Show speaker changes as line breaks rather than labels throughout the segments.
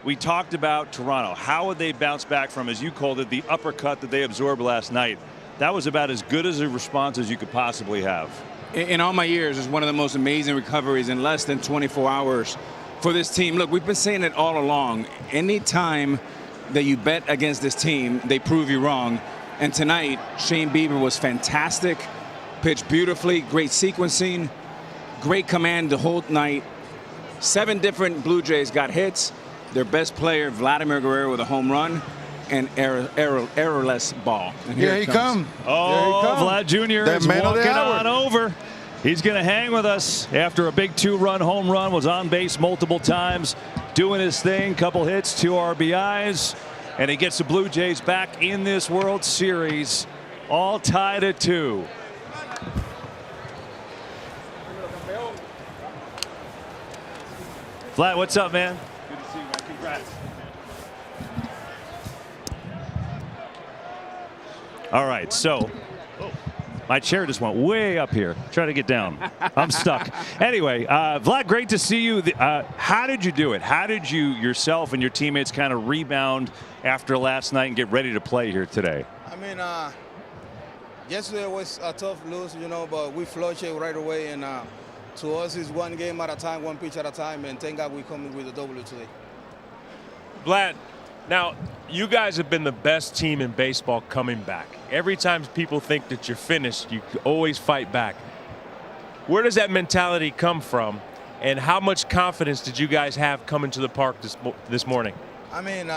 we talked about Toronto. How would they bounce back from, as you called it, the uppercut that they absorbed last night? That was about as good as a response as you could possibly have.
In all my years, it's one of the most amazing recoveries in less than 24 hours for this team. Look, we've been saying it all along. Any time that you bet against this team, they prove you wrong. And tonight, Shane Bieber was fantastic, pitched beautifully, great sequencing, great command the whole night. 7 different Blue Jays got hits. Their best player, Vladimir Guerrero, with a home run and errorless ball. And
here he comes.
Oh, Vlad Jr. is walking on over. He's going to hang with us after a big 2-run home run, was on base multiple times, doing his thing, couple hits, 2 RBIs, and he gets the Blue Jays back in this World Series, all tied at 2. Vlad, what's up, man? Good to see you, man. Congrats. All right, so my chair just went way up here. Try to get down. I'm stuck. Anyway, Vlad, great to see you. How did you do it? How did you yourself and your teammates kind of rebound after last night and get ready to play here today?
I mean, yesterday was a tough lose, you know, but we flushed it right away. And to us, it's one game at a time, one pitch at a time. And thank God we come with a W today.
Vlad, now, you guys have been the best team in baseball coming back. Every time people think that you're finished, you always fight back. Where does that mentality come from, and how much confidence did you guys have coming to the park this morning?
I mean,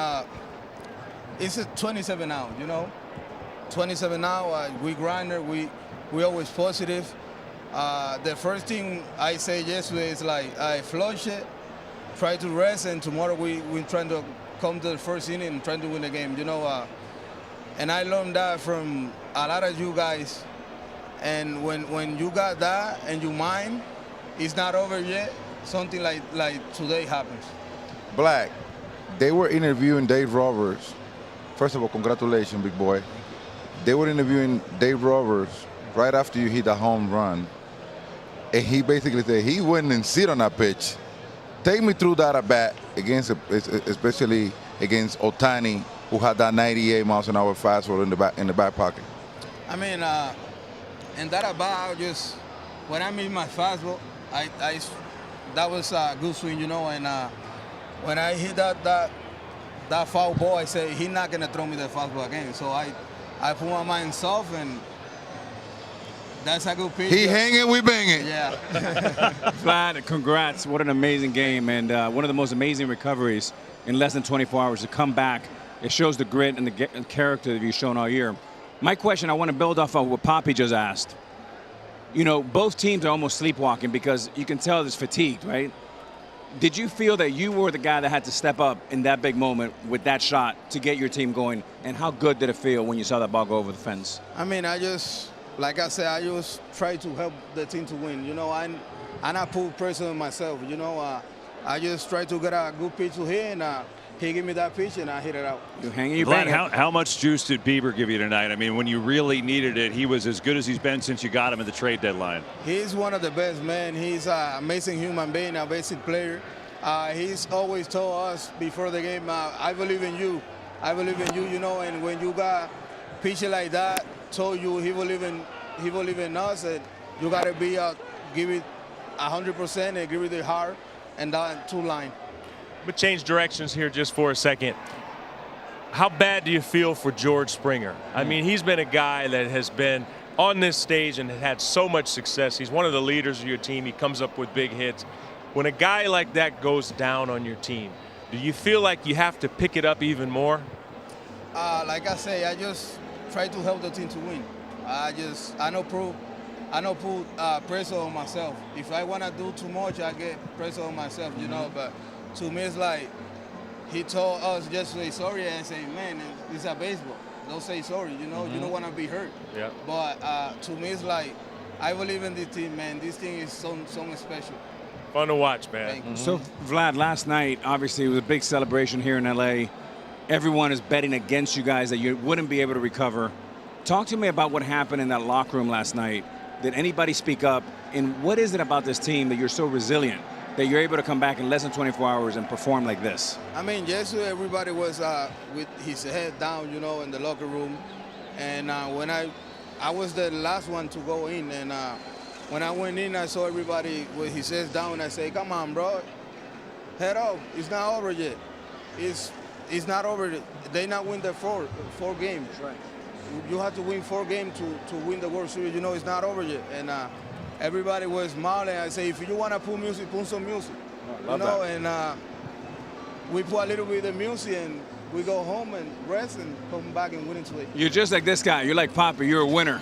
it's a 27 now, you know. 27 now, we grinder, we always positive. The first thing I say yesterday is like, I flush it, try to rest, and tomorrow we're trying to come to the first inning and trying to win the game, you know. And I learned that from a lot of you guys. And when you got that and you mind, it's not over yet. Something like today happens.
Black, they were interviewing Dave Roberts. First of all, congratulations, big boy. They were interviewing Dave Roberts right after you hit the home run. And he basically said he wouldn't and sit on that pitch. Take me through that at bat against, especially against Ohtani, who had that 98 miles an hour fastball in the back pocket.
I mean, and that at bat, just when I made my fastball, that was a good swing, you know. And when I hit that foul ball, I said he's not gonna throw me the fastball again. So I put my mind soft, and that's a good pitch.
He hanging, we banging.
Yeah.
Vlad, congrats. What an amazing game, and one of the most amazing recoveries in less than 24 hours to come back. It shows the grit and the character that you've shown all year. My question, I want to build off of what Papi just asked. You know, both teams are almost sleepwalking because you can tell it's fatigued, right? Did you feel that you were the guy that had to step up in that big moment with that shot to get your team going? And how good did it feel when you saw that ball go over the fence?
I mean, like I said, I just try to help the team to win. You know, and I put pressure on myself. You know, I just try to get a good pitch to him, and he gave me that pitch, and I hit it out.
You hang it, you
Vlad,
bang it.
how much juice did Bieber give you tonight? I mean, when you really needed it, he was as good as he's been since you got him at the trade deadline.
He's one of the best, man. He's an amazing human being, a basic player. He's always told us before the game, I believe in you. I believe in you, you know, and when you got pitcher like that, told you he believe in us, and you got to give it 100% and give it the heart and that 2-line.
But change directions here just for a second. How bad do you feel for George Springer? I mean, he's been a guy that has been on this stage and had so much success. He's one of the leaders of your team. He comes up with big hits. When a guy like that goes down on your team, do you feel like you have to pick it up even more?
Like I say, I just try to help the team to win. I don't put pressure on myself. If I want to do too much, I get pressure on myself, you know. But to me, it's like he told us yesterday sorry, and I say, man, it's a baseball. Don't say sorry, you know. You don't want to be hurt.
Yeah.
But to me, it's like I believe in this team, man. This thing is so special.
Fun to watch, man.
So, Vlad, last night, obviously, it was a big celebration here in L.A. Everyone is betting against you guys that you wouldn't be able to recover. Talk to me about what happened in that locker room last night. Did anybody speak up? And what is it about this team that you're so resilient? that you're able to come back in less than 24 hours and perform like this?
I mean, yesterday everybody was with his head down, you know, in the locker room. And when I was the last one to go in, and when I went in, I saw everybody with his head down. I say, "Come on, bro, head up. It's not over yet. It's not over. They not win the four games.
Right.
You have to win 4 games to win the World Series. You know, it's not over yet." And everybody was smiling. I say, "If you want to put music, put some music."
Love
you know,
that.
and we put a little bit of music, and we go home and rest and come back and win into it.
You're just like this guy. You're like Papi. You're a winner.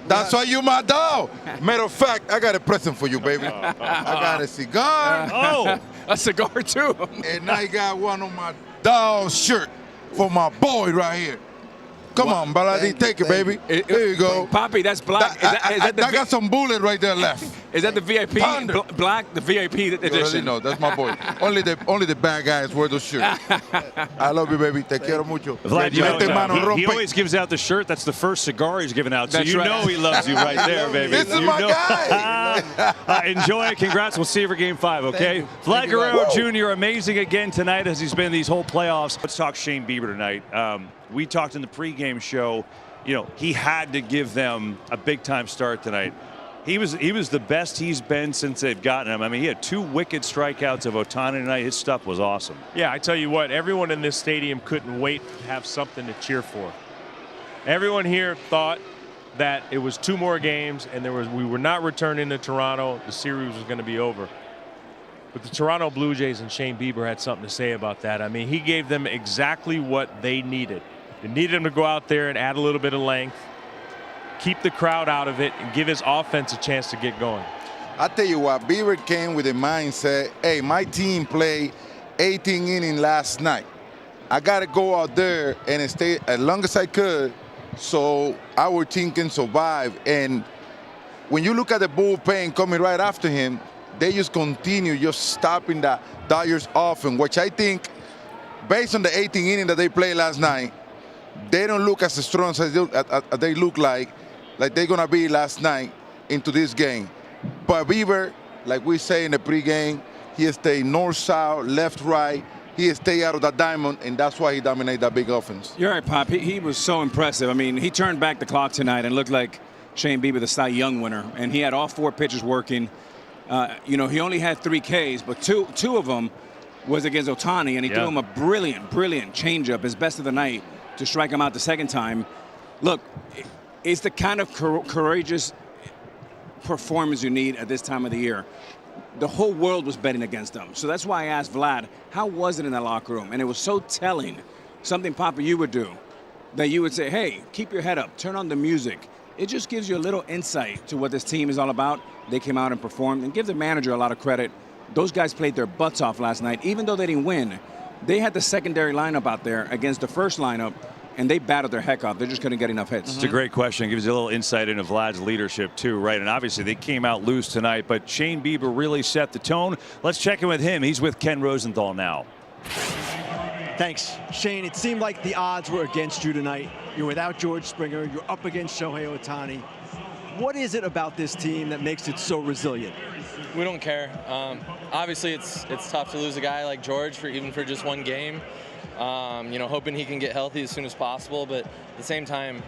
That's why you my dog. Matter of fact, I got a present for you, baby. I got a cigar.
Oh,
A cigar too.
And I got one on my dog's shirt for my boy right here. Come on, Baladi, take it, baby. Here you go.
Papi, that's black.
I got some bullet right there left.
Is that the VIP black? The VIP
You already
edition.
know, that's my boy. Only the bad guys wear those shirts. I love you, baby. Te quiero mucho.
Vlad, you
Mete mano,
know, he
rompe.
always gives out the shirt. That's the first cigar he's given out. So
That's
you
right.
know he loves you right there, baby.
This is
You
my
know-
guy.
Enjoy it. Congrats. We'll see you for Game 5, okay?
Thank
Vlad
Thank you,
Guerrero
Vlad.
Jr. amazing again tonight as he's been in these whole playoffs. Let's talk Shane Bieber tonight. We talked in the pregame show. You know, he had to give them a big-time start tonight. He was the best he's been since they've gotten him. I mean, he had 2 wicked strikeouts of Ohtani tonight. His stuff was awesome.
Yeah, I tell you what, everyone in this stadium couldn't wait to have something to cheer for. Everyone here thought that it was 2 more games and we were not returning to Toronto. The series was going to be over. But the Toronto Blue Jays and Shane Bieber had something to say about that. I mean, he gave them exactly what they needed. They needed him to go out there and add a little bit of length, keep the crowd out of it, and give his offense a chance to get going.
I tell you what, Bieber came with a mindset, hey, my team played 18 innings last night. I got to go out there and stay as long as I could so our team can survive. And when you look at the bullpen coming right after him, they just continue just stopping the Dodgers offense, which I think, based on the 18 innings that they played last night, they don't look as strong as they look like they're going to be last night into this game. But Bieber, like we say in the pregame, he stayed north-south, left-right. He stayed out of the diamond, and that's why he dominated that big offense.
You're right, Pop. He was so impressive. I mean, he turned back the clock tonight and looked like Shane Bieber, the Cy Young winner, and he had all 4 pitches working. You know, he only had 3 Ks, but two of them was against Ohtani, and he threw him a brilliant changeup, his best of the night, to strike him out the second time. Look, it's the kind of courageous performance you need at this time of the year. The whole world was betting against them. So that's why I asked Vlad, how was it in that locker room? And it was so telling, something, Papa, you would do, that you would say, hey, keep your head up, turn on the music. It just gives you a little insight to what this team is all about. They came out and performed, and give the manager a lot of credit. Those guys played their butts off last night. Even though they didn't win, they had the secondary lineup out there against the first lineup, and they battled their heck off. They just couldn't get enough hits.
It's a great question. It gives you a little insight into Vlad's leadership, too, right? And obviously, they came out loose tonight, but Shane Bieber really set the tone. Let's check in with him. He's with Ken Rosenthal now.
Thanks. Shane, it seemed like the odds were against you tonight. You're without George Springer. You're up against Shohei Ohtani. What is it about this team that makes it so resilient?
We don't care. Obviously, it's tough to lose a guy like George even for just 1 game. You know, hoping he can get healthy as soon as possible. But at the same time,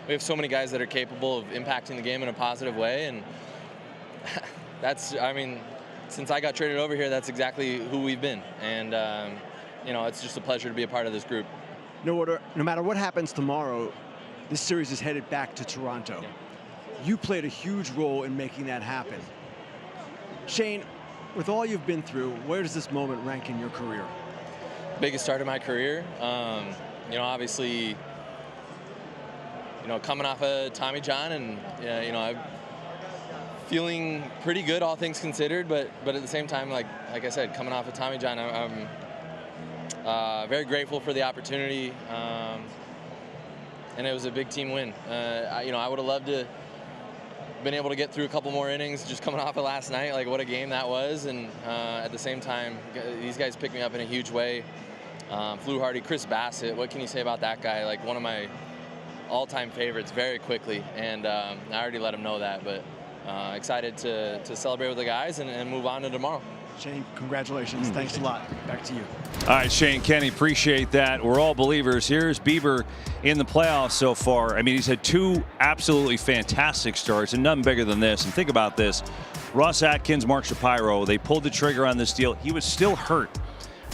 we have so many guys that are capable of impacting the game in a positive way. And that's, I mean, since I got traded over here, that's exactly who we've been. And, you know, it's just a pleasure to be a part of this group.
No matter what happens tomorrow, this series is headed back to Toronto.
Yeah.
You played a huge role in making that happen. Shane, with all you've been through, where does this moment rank in your career?
Biggest start of my career. You know, obviously, you know, coming off of Tommy John, and you know, I'm feeling pretty good, all things considered. But at the same time, like I said, coming off of Tommy John, I'm very grateful for the opportunity, and it was a big team win. You know, I would have loved to been able to get through a couple more innings just coming off of last night. Like, what a game that was. And at the same time, these guys picked me up in a huge way. Flew Hardy, Chris Bassett, what can you say about that guy? Like, one of my all-time favorites very quickly. And I already let him know that. But excited to celebrate with the guys and move on to tomorrow.
Shane, congratulations. Thanks a lot. Back to you.
All right, Shane, Kenny, appreciate that. We're all believers. Here's Bieber in the playoffs so far. I mean, he's had 2 absolutely fantastic starts and none bigger than this. And think about this. Ross Atkins, Mark Shapiro, they pulled the trigger on this deal. He was still hurt,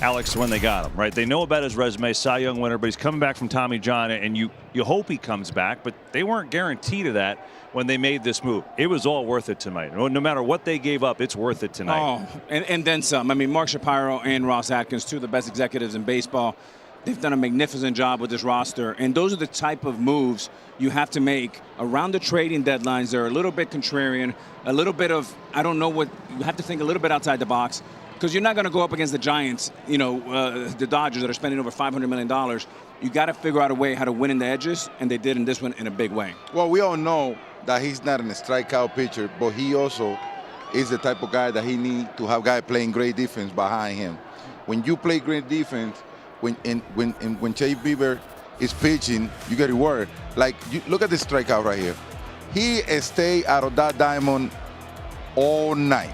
Alex, when they got him, right? They know about his resume, Cy Young winner, but he's coming back from Tommy John, and you hope he comes back, but they weren't guaranteed of that when they made this move. It was all worth it tonight. No matter what they gave up, it's worth it tonight.
Oh, and then some. I mean, Mark Shapiro and Ross Atkins, 2 of the best executives in baseball. They've done a magnificent job with this roster, and those are the type of moves you have to make around the trading deadlines. They're a little bit contrarian, a little bit of, I don't know what, you have to think a little bit outside the box, because you're not going to go up against the Giants, the Dodgers that are spending over $500 million. You got to figure out a way how to win in the edges, and they did in this one in a big way.
Well, we all know that he's not a strikeout pitcher, but he also is the type of guy that he needs to have guy playing great defense behind him. When you play great defense, when Shea Bieber is pitching, you get rewarded. Like, look at this strikeout right here. He stayed out of that diamond all night.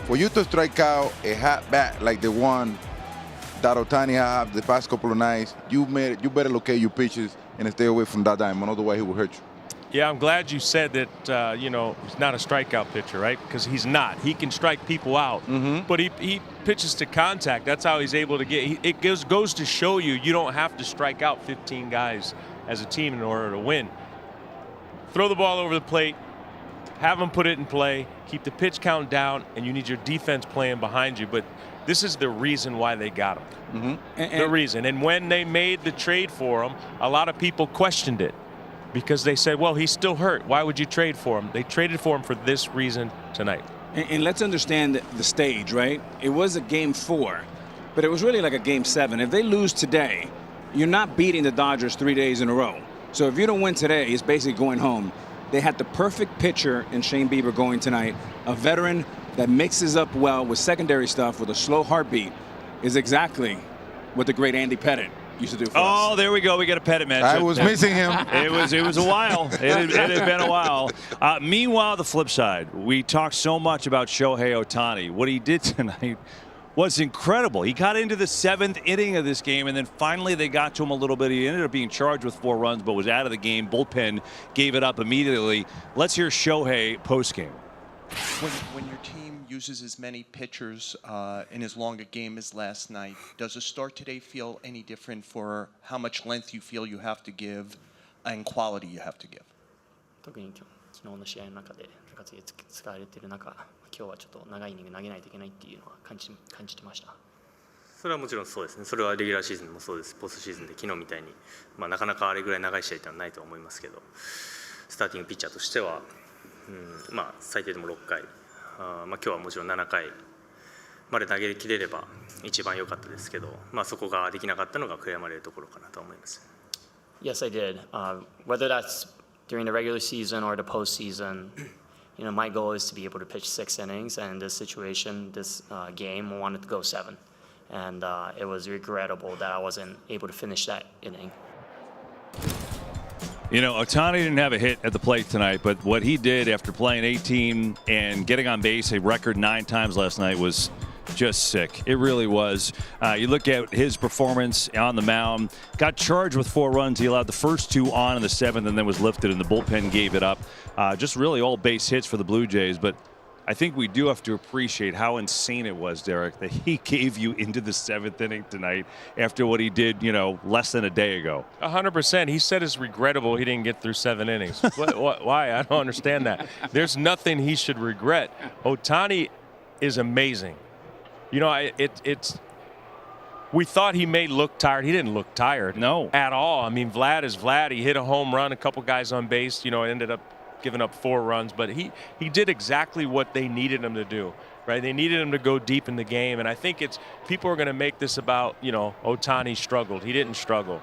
For you to strike out a hot bat like the one that Ohtani had the past couple of nights, you better locate your pitches and stay away from that diamond, otherwise he will hurt you.
Yeah, I'm glad you said that, he's not a strikeout pitcher, right? Because he's not. He can strike people out, but he pitches to contact. That's how he's able to get. It goes to show you don't have to strike out 15 guys as a team in order to win. Throw the ball over the plate, have them put it in play, keep the pitch count down, and you need your defense playing behind you. But this is the reason why they got him. The reason. And when they made the trade for him, a lot of people questioned it, because they said, well, he's still hurt. Why would you trade for him? They traded for him for this reason tonight.
And let's understand the stage, right? It was a game 4, but it was really like a game 7. If they lose today, you're not beating the Dodgers 3 days in a row. So if you don't win today, it's basically going home. They had the perfect pitcher in Shane Bieber going tonight, a veteran that mixes up well with secondary stuff with a slow heartbeat, is exactly what the great Andy Pettitte used to do for us.
Oh, there we go. We got a Pettitte match.
I was missing him.
It was a while. It had been a while. Meanwhile, the flip side, we talked so much about Shohei Ohtani. What he did tonight was incredible. He got into the 7th inning of this game, and then finally they got to him a little bit. He ended up being charged with 4 runs, but was out of the game. Bullpen gave it up immediately. Let's hear Shohei postgame.
When your team uses as many pitchers in as long a game as last night, does a start today feel any different for how much length you feel you have to give and quality you have to give?
特に昨日の試合の中で中継ぎ使われている中、今日はちょっと長いイニング投げないといけないっていうのは感じてました。
それはもちろんそうですね。それはレギュラーシーズンもそうです。ポストシーズンで昨日みたいに、なかなかあれぐらい長い試合ってのはないと思いますけど、スターティングピッチャーとしては、最低でも6回、今日はもちろん7回まで投げ切れれば一番良かったですけど、そこができなかったのが悔やまれるところかなと思います。
Yes, I did. Whether that's during the regular season or the postseason, my goal is to be able to pitch 6 innings, and in this situation, this game, I wanted to go 7. And it was regrettable that I wasn't able to finish that inning.
Ohtani didn't have a hit at the plate tonight, but what he did after playing 18 and getting on base a record 9 times last night was just sick. It really was. You look at his performance on the mound, got charged with 4 runs. He allowed the first 2 on in the 7th and then was lifted, and the bullpen gave it up. Just really all base hits for the Blue Jays, but I think we do have to appreciate how insane it was, Derek, that he gave you into the 7th inning tonight after what he did, less than a day ago.
100%. He said it's regrettable he didn't get through 7 innings. Why? I don't understand that. There's nothing he should regret. Ohtani is amazing. We thought he may look tired. He didn't look tired.
No.
At all. I mean, Vlad is Vlad. He hit a home run, a couple guys on base, ended up giving up 4 runs, but he did exactly what they needed him to do, right? They needed him to go deep in the game, and I think people are going to make this about, Ohtani struggled. He didn't struggle.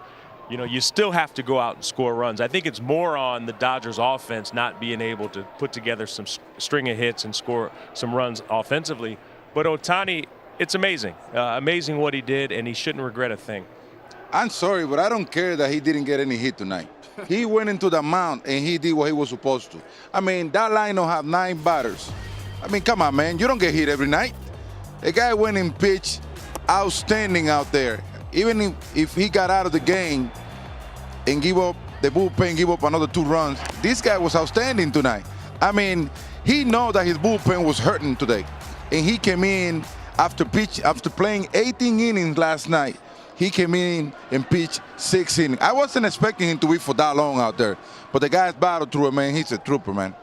You still have to go out and score runs. I think it's more on the Dodgers offense not being able to put together some string of hits and score some runs offensively. But Ohtani, it's amazing. Amazing what he did, and he shouldn't regret a thing.
I'm sorry, but I don't care that he didn't get any hit tonight. He went into the mound and he did what he was supposed to. I mean, that lineup have 9 batters. I mean, come on, man. You don't get hit every night. The guy went and pitched outstanding out there. Even if he got out of the game and give up the bullpen, give up another 2 runs, this guy was outstanding tonight. I mean, he know that his bullpen was hurting today. And he came in after playing 18 innings last night. He came in and pitched 6 innings. I wasn't expecting him to be for that long out there. But the guy's battled through it, man. He's a trooper, man.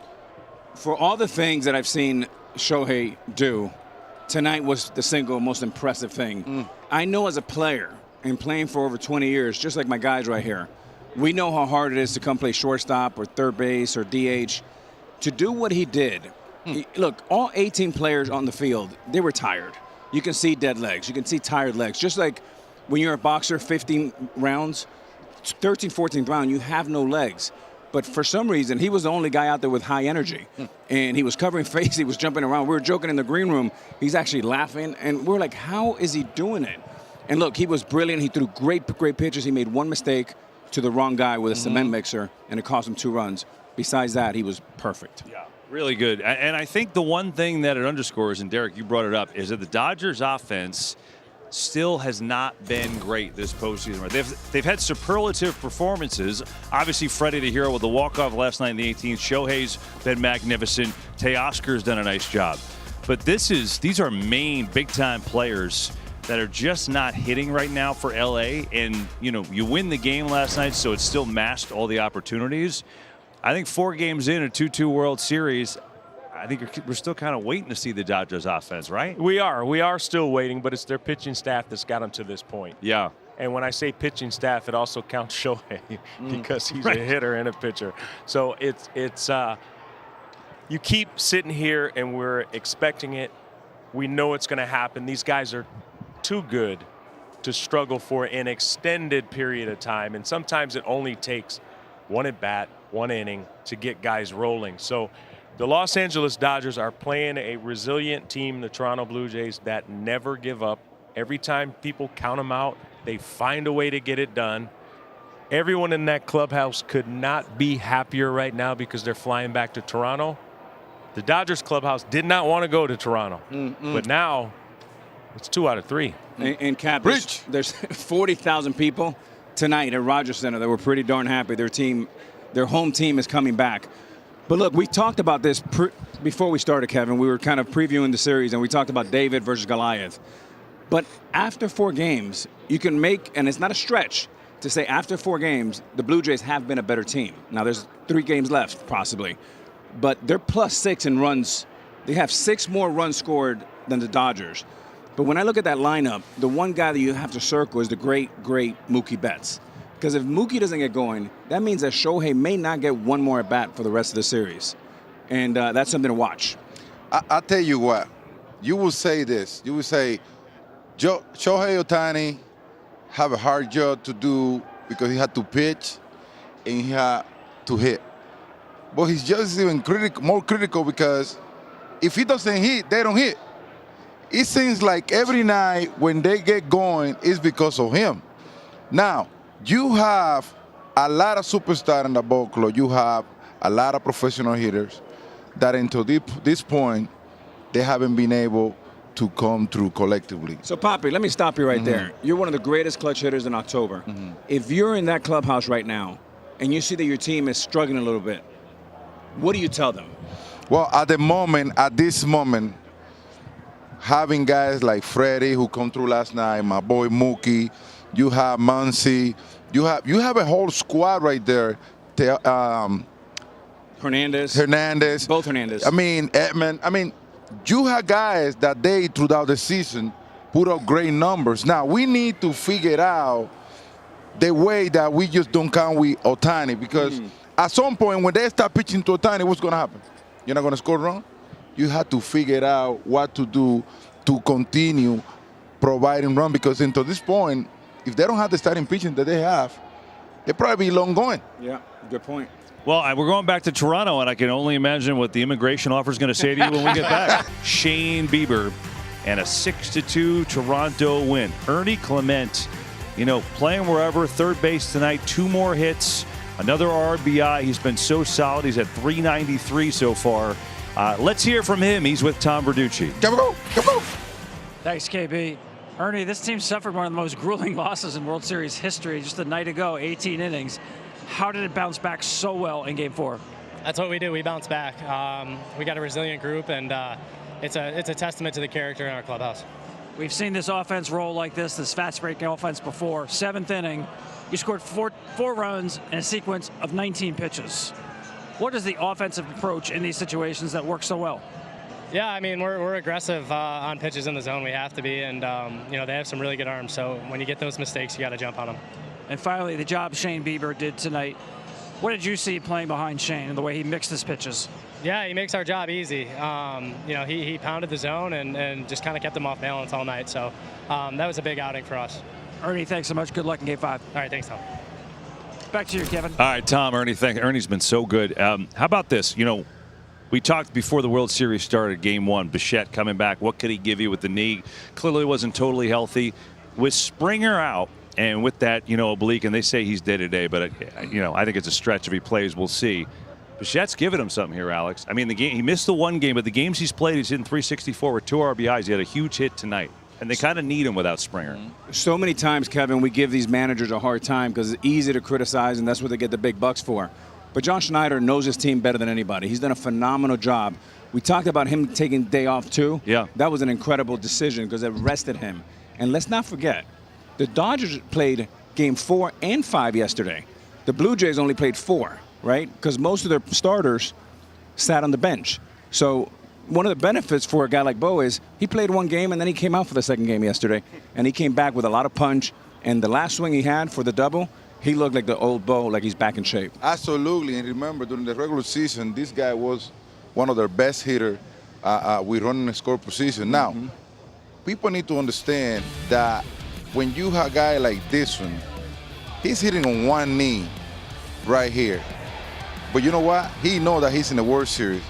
For all the things that I've seen Shohei do, tonight was the single most impressive thing. I know as a player and playing for over 20 years, just like my guys right here, we know how hard it is to come play shortstop or third base or DH. To do what he did, look, all 18 players on the field, they were tired. You can see dead legs. You can see tired legs. Just like when you're a boxer, 15 rounds, 13, 14th round, you have no legs. But for some reason, he was the only guy out there with high energy. And he was covering face. He was jumping around. We were joking in the green room. He's actually laughing. And we're like, how is he doing it? And look, he was brilliant. He threw great pitches. He made one mistake to the wrong guy with a cement mixer, and it cost him 2 runs. Besides that, he was perfect.
Yeah, really good. And I think the one thing that it underscores, and Derek, you brought it up, is that the Dodgers offense still has not been great this postseason. They've had superlative performances. Obviously, Freddie the hero with the walk-off last night in the 18th. Shohei's been magnificent. Teoscar's done a nice job. But these are main big-time players that are just not hitting right now for LA. And, you know, you win the game last night, so it still masked all the opportunities. I think 4 games in a 2-2 World Series, I think we're still kind of waiting to see the Dodgers offense, right?
We are still waiting, but it's their pitching staff that's got them to this point.
Yeah.
And when I say pitching staff, it also counts Shohei because he's a hitter and a pitcher. So it's you keep sitting here and we're expecting it. We know it's going to happen. These guys are too good to struggle for an extended period of time. And sometimes it only takes 1 at bat, 1 inning to get guys rolling. So the Los Angeles Dodgers are playing a resilient team, the Toronto Blue Jays, that never give up. Every time people count them out, they find a way to get it done. Everyone in that clubhouse could not be happier right now because they're flying back to Toronto. The Dodgers clubhouse did not want to go to Toronto, but now it's 2 out of 3.
And Cap, there's 40,000 people tonight at Rogers Center that were pretty darn happy. Their home team is coming back. But look, we talked about this before we started, Kevin. We were kind of previewing the series, and we talked about David versus Goliath. But after 4 games, you can make, and it's not a stretch to say after 4 games, the Blue Jays have been a better team. Now, there's 3 games left, possibly. But they're +6 in runs. They have 6 more runs scored than the Dodgers. But when I look at that lineup, the one guy that you have to circle is the great Mookie Betts. Because if Mookie doesn't get going, that means that Shohei may not get 1 more at-bat for the rest of the series. And that's something to watch.
I'll tell you what. You will say this. You will say, Shohei Ohtani have a hard job to do because he had to pitch and he had to hit. But he's just even more critical because if he doesn't hit, they don't hit. It seems like every night when they get going, it's because of him. Now, you have a lot of superstars in the ball club. You have a lot of professional hitters that until this point, they haven't been able to come through collectively.
So, Papi, let me stop you right there. You're one of the greatest clutch hitters in October. If you're in that clubhouse right now and you see that your team is struggling a little bit, what do you tell them?
Well, at this moment, having guys like Freddie who come through last night, my boy Mookie, you have Muncy, you have a whole squad right there.
Hernandez. Both Hernandez.
I mean, Edman. I mean, you have guys that they, throughout the season, put up great numbers. Now, we need to figure out the way that we just don't count with Ohtani because at some point when they start pitching to Ohtani, what's going to happen? You're not going to score run? You have to figure out what to do to continue providing run because until this point, if they don't have the starting pitching that they have, they'll probably be long going.
Yeah, good point.
Well, we're going back to Toronto, and I can only imagine what the immigration offer is going to say to you when we get back. Shane Bieber and a 6-2 Toronto win. Ernie Clement, you know, playing wherever, third base tonight, 2 more hits. Another RBI. He's been so solid. He's at 393 so far. Let's hear from him. He's with Tom Verducci.
Go.
Thanks, KB. Ernie, this team suffered one of the most grueling losses in World Series history just a night ago, 18 innings. How did it bounce back so well in Game 4?
That's what we do. We bounce back. We got a resilient group, and it's a testament to the character in our clubhouse.
We've seen this offense roll like this fast-breaking offense before. 7th inning, you scored four runs in a sequence of 19 pitches. What is the offensive approach in these situations that works so well?
Yeah, I mean, we're aggressive on pitches in the zone. We have to be, and they have some really good arms. So when you get those mistakes, you got to jump on them. And finally, the job Shane Bieber did tonight. What did you see playing behind Shane and the way he mixed his pitches? Yeah, he makes our job easy. He pounded the zone and just kind of kept them off balance all night. So that was a big outing for us. Ernie, thanks so much. Good luck in Game 5. All right, thanks, Tom. Back to you, Kevin.
All right, Tom, Ernie, Ernie's been so good. How about this? We talked before the World Series started, Game 1, Bichette coming back. What could he give you with the knee? Clearly wasn't totally healthy. With Springer out and with that, oblique, and they say he's day-to-day, but, I think it's a stretch if he plays. We'll see. Bichette's giving him something here, Alex. I mean, he missed the one game, but the games he's played, he's hitting 364 with 2 RBIs. He had a huge hit tonight. And they kind of need him without Springer.
So many times, Kevin, we give these managers a hard time because it's easy to criticize, and that's what they get the big bucks for. But John Schneider knows his team better than anybody. He's done a phenomenal job. We talked about him taking day off, too.
Yeah.
That was an incredible decision because it rested him. And let's not forget, the Dodgers played Game 4 and 5 yesterday. The Blue Jays only played 4, right? Because most of their starters sat on the bench. So one of the benefits for a guy like Bo is he played one game and then he came out for the second game yesterday. And he came back with a lot of punch. And the last swing he had for the double, he looked like the old Bo, like he's back in shape.
Absolutely. And remember, during the regular season, this guy was one of their best hitters with running and score position. Now, people need to understand that when you have a guy like this one, he's hitting on one knee right here. But you know what? He knows that he's in the World Series.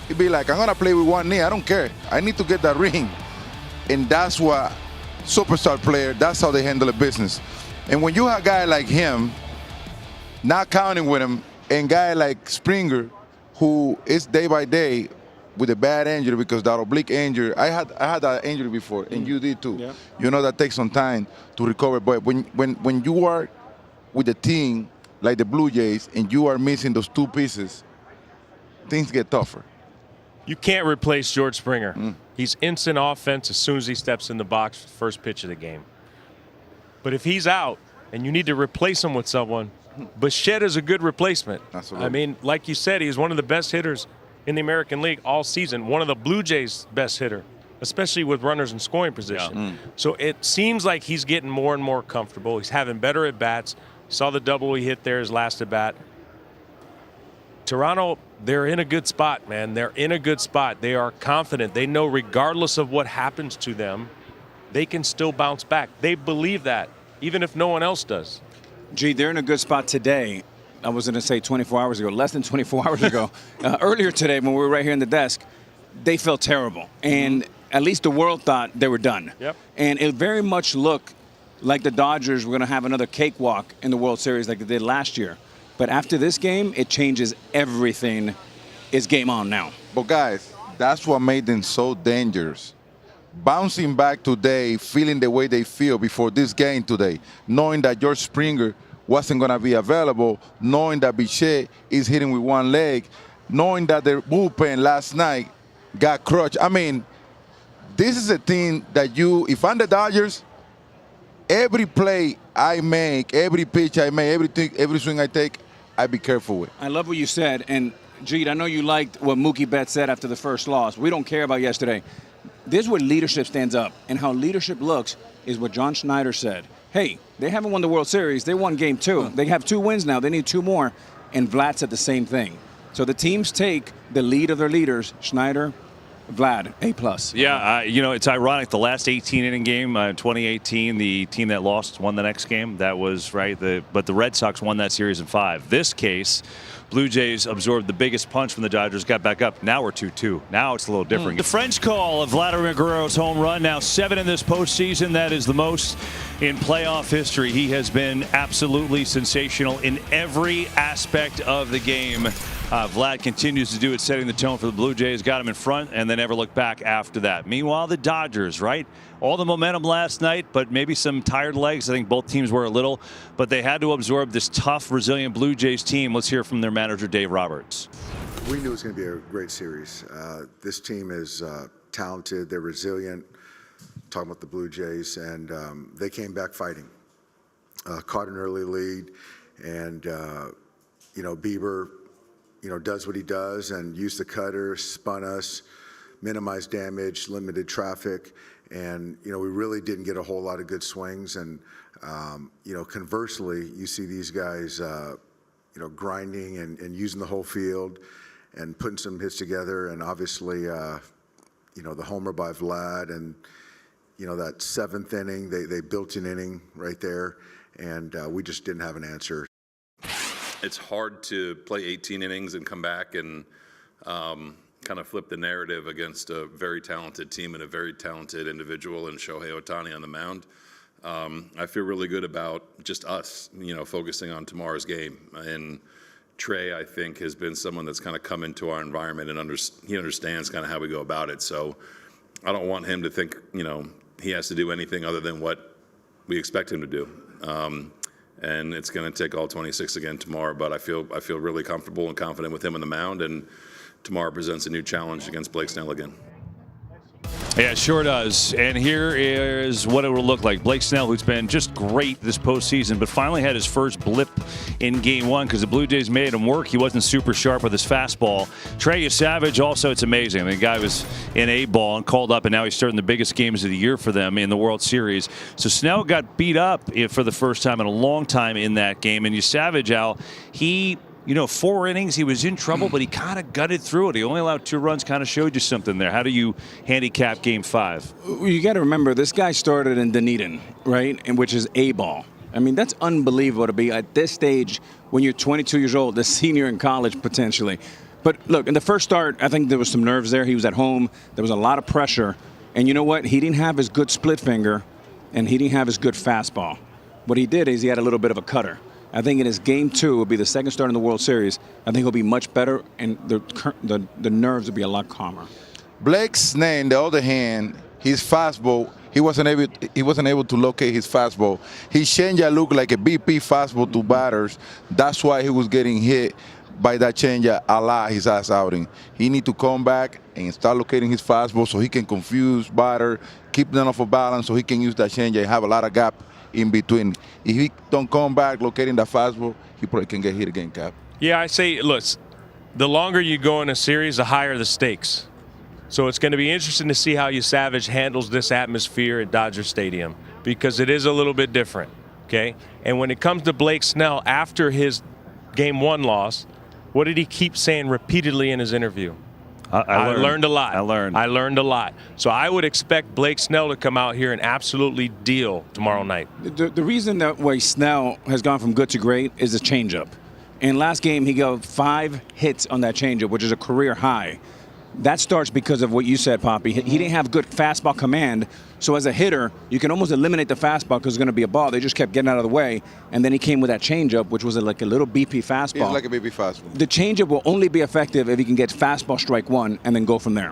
He'd be like, I'm going to play with one knee. I don't care. I need to get that ring. And that's what superstar player, that's how they handle the business. And when you have a guy like him, not counting with him, and a guy like Springer, who is day by day with a bad injury because that oblique injury, I had that injury before, and you did too.
Yeah.
You know that takes some time to recover. But when you are with a team like the Blue Jays and you are missing those 2 pieces, things get tougher.
You can't replace George Springer. He's instant offense as soon as he steps in the box, first pitch of the game. But if he's out and you need to replace him with someone, Bichette is a good replacement.
Absolutely.
I mean, like you said, he's one of the best hitters in the American League all season, one of the Blue Jays' best hitter, especially with runners in scoring position.
Yeah.
So it seems like he's getting more and more comfortable. He's having better at-bats. Saw the double he hit there his last at-bat. Toronto, they're in a good spot, man. They're in a good spot. They are confident. They know regardless of what happens to them, they can still bounce back. They believe that, even if no one else does.
Gee, they're in a good spot today. I was going to say 24 hours ago, less than 24 hours ago. Earlier today, when we were right here in the desk, they felt terrible. And at least the world thought they were done.
Yep.
And it very much looked like the Dodgers were going to have another cakewalk in the World Series like they did last year. But after this game, it changes everything. It's game on now.
But guys, that's what made them so dangerous. Bouncing back today, feeling the way they feel before this game today, knowing that George Springer wasn't going to be available, knowing that Bichette is hitting with one leg, knowing that their bullpen last night got crushed. I mean, this is a team that if I'm the Dodgers, every play I make, every pitch I make, every swing I take, I be careful with.
I love what you said. And, Jeet, I know you liked what Mookie Betts said after the first loss. We don't care about yesterday. This is where leadership stands up. And how leadership looks is what John Schneider said. Hey, they haven't won the World Series. They won Game 2. They have 2 wins now. They need 2 more. And Vlad said the same thing. So the teams take the lead of their leaders, Schneider, Vlad, A+.
Yeah, it's ironic. The last 18-inning game, 2018, the team that lost won the next game. That was right. But the Red Sox won that series in 5. This case, Blue Jays absorbed the biggest punch from the Dodgers, got back up. Now we're 2-2. Now it's a little different. The French call of Vladimir Guerrero's home run, now 7 in this postseason. That is the most in playoff history. He has been absolutely sensational in every aspect of the game. Vlad continues to do it, setting the tone for the Blue Jays. Got him in front and then never looked back after that. Meanwhile, the Dodgers, right? All the momentum last night, but maybe some tired legs. I think both teams were a little, but they had to absorb this tough, resilient Blue Jays team. Let's hear from their manager, Dave Roberts.
We knew it was going to be a great series. This team is talented. They're resilient. Talking about the Blue Jays, and they came back fighting. Caught an early lead, and Bieber, does what he does and used the cutter, spun us, minimized damage, limited traffic, and we really didn't get a whole lot of good swings. And conversely, you see these guys, grinding and using the whole field and putting some hits together, and obviously, the homer by Vlad and. That 7th inning, they built an inning right there, and we just didn't have an answer.
It's hard to play 18 innings and come back and kind of flip the narrative against a very talented team and a very talented individual in Shohei Ohtani on the mound. I feel really good about just us, focusing on tomorrow's game. And Trey, I think, has been someone that's kind of come into our environment and he understands kind of how we go about it. So I don't want him to think, he has to do anything other than what we expect him to do. And it's going to take all 26 again tomorrow, but I feel really comfortable and confident with him on the mound, and tomorrow presents a new challenge against Blake Snell again.
Yeah, it sure does. And here is what it will look like. Blake Snell, who's been just great this postseason, but finally had his first blip in Game 1 because the Blue Jays made him work. He wasn't super sharp with his fastball. Trey Savage, also, it's amazing. I mean, the guy was in A-ball and called up, and now he's starting the biggest games of the year for them in the World Series. So Snell got beat up for the first time in a long time in that game. And Savage, Al, he... 4 innings, he was in trouble, but he kind of gutted through it. He only allowed 2 runs, kind of showed you something there. How do you handicap Game 5?
You got to remember, this guy started in Dunedin, right, and which is A-ball. I mean, that's unbelievable to be at this stage when you're 22 years old, the senior in college potentially. But look, in the first start, I think there was some nerves there. He was at home. There was a lot of pressure. And you know what? He didn't have his good split finger, and he didn't have his good fastball. What he did is he had a little bit of a cutter. I think in his Game 2, will be the second start in the World Series. I think he'll be much better, and the nerves will be a lot calmer.
Blake Snell, on the other hand, his fastball, he wasn't able to locate his fastball. His changeup looked like a BP fastball to batters. That's why he was getting hit by that changeup a lot his last outing. He need to come back and start locating his fastball so he can confuse batter, keep them off of balance so he can use that changeup and have a lot of gap in between. If he don't come back locating the fastball, he probably can get hit again, Cap.
Yeah, I say, look, the longer you go in a series, the higher the stakes. So it's going to be interesting to see how Savage handles this atmosphere at Dodger Stadium, because it is a little bit different, okay? And when it comes to Blake Snell, after his Game 1 loss, what did he keep saying repeatedly in his interview? I learned a lot. I learned a lot. So I would expect Blake Snell to come out here and absolutely deal tomorrow night.
The reason that way Snell has gone from good to great is the changeup. In last game, he got 5 hits on that changeup, which is a career high. That starts because of what you said, Papi. He didn't have good fastball command. So as a hitter, you can almost eliminate the fastball because it's going to be a ball. They just kept getting out of the way. And then he came with that changeup, which was like a little BP fastball.
It's like a BP fastball.
The changeup will only be effective if he can get fastball strike 1 and then go from there.